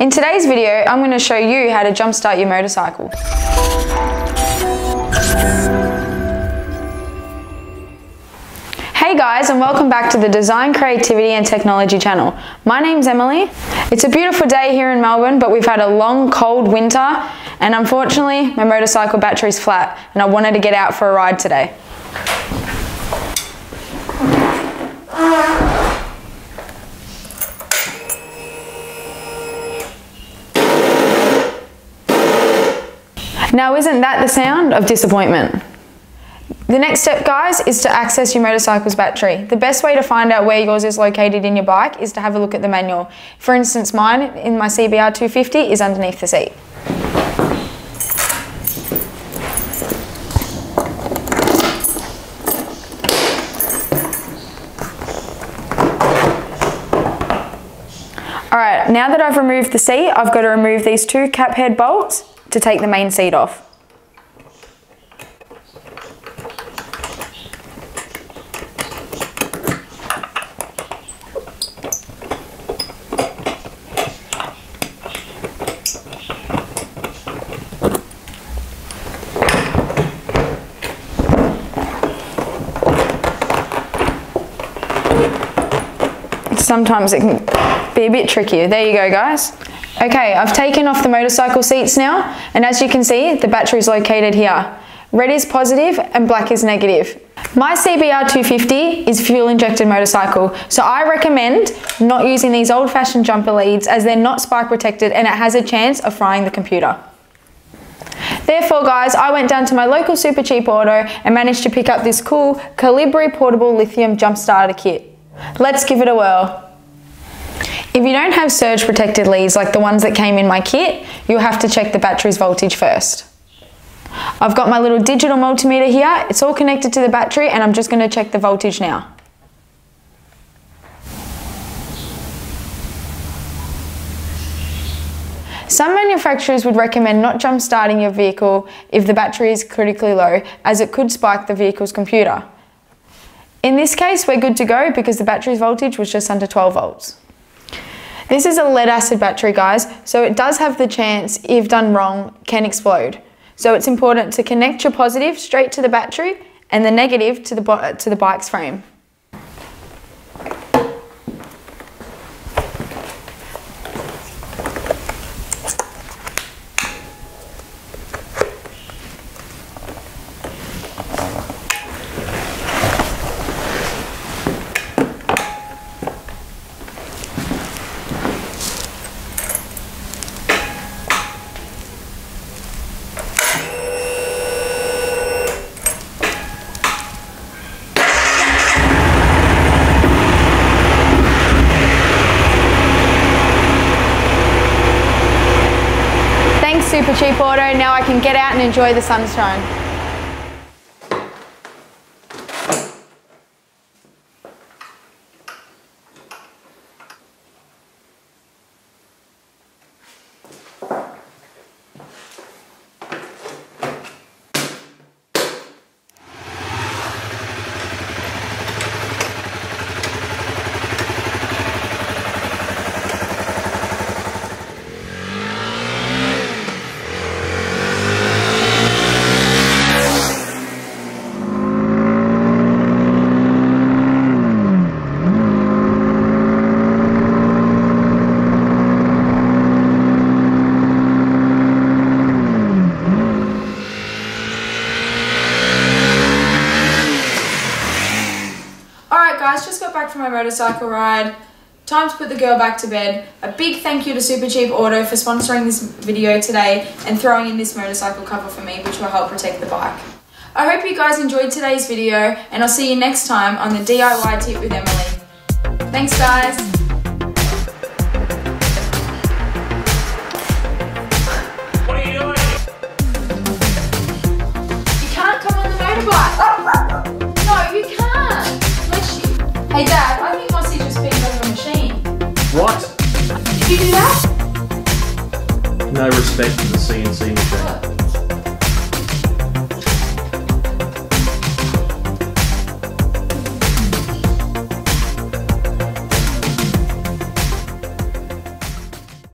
In today's video, I'm going to show you how to jumpstart your motorcycle. Hey guys, and welcome back to the Design, Creativity and Technology channel. My name's Emily. It's a beautiful day here in Melbourne, but we've had a long, cold winter, and unfortunately, my motorcycle battery's flat, and I wanted to get out for a ride today. Now, isn't that the sound of disappointment? The next step, guys, is to access your motorcycle's battery. The best way to find out where yours is located in your bike is to have a look at the manual. For instance, mine in my CBR 250 is underneath the seat. Alright, now that I've removed the seat, I've got to remove these two cap head bolts to take the main seat off. Sometimes it can be a bit trickier. There you go, guys. Okay, I've taken off the motorcycle seats now, and as you can see, the battery is located here. Red is positive and black is negative. My CBR 250 is fuel injected motorcycle, so I recommend not using these old-fashioned jumper leads as they're not spark protected and it has a chance of frying the computer. Therefore, guys, I went down to my local Supercheap Auto and managed to pick up this cool Calibre portable lithium jump starter kit. Let's give it a whirl. If you don't have surge protected leads like the ones that came in my kit, you'll have to check the battery's voltage first. I've got my little digital multimeter here. It's all connected to the battery and I'm just going to check the voltage now. Some manufacturers would recommend not jump starting your vehicle if the battery is critically low, as it could spike the vehicle's computer. In this case, we're good to go because the battery's voltage was just under 12 volts. This is a lead acid battery, guys, so it does have the chance, if done wrong, can explode. So it's important to connect your positive straight to the battery and the negative to the bike's frame. Supercheap Auto, now I can get out and enjoy the sunshine. Guys, just got back from my motorcycle ride. Time to put the girl back to bed. A big thank you to Supercheap Auto for sponsoring this video today and throwing in this motorcycle cover for me, which will help protect the bike. I hope you guys enjoyed today's video, and I'll see you next time on the DIY Tip with Emily. Thanks, guys. What are you doing? You can't come on the motorbike. No, you can't. Hey Dad, I think Mossy just picked up a machine. What? Did you do that? No respect for the CNC machine. Look.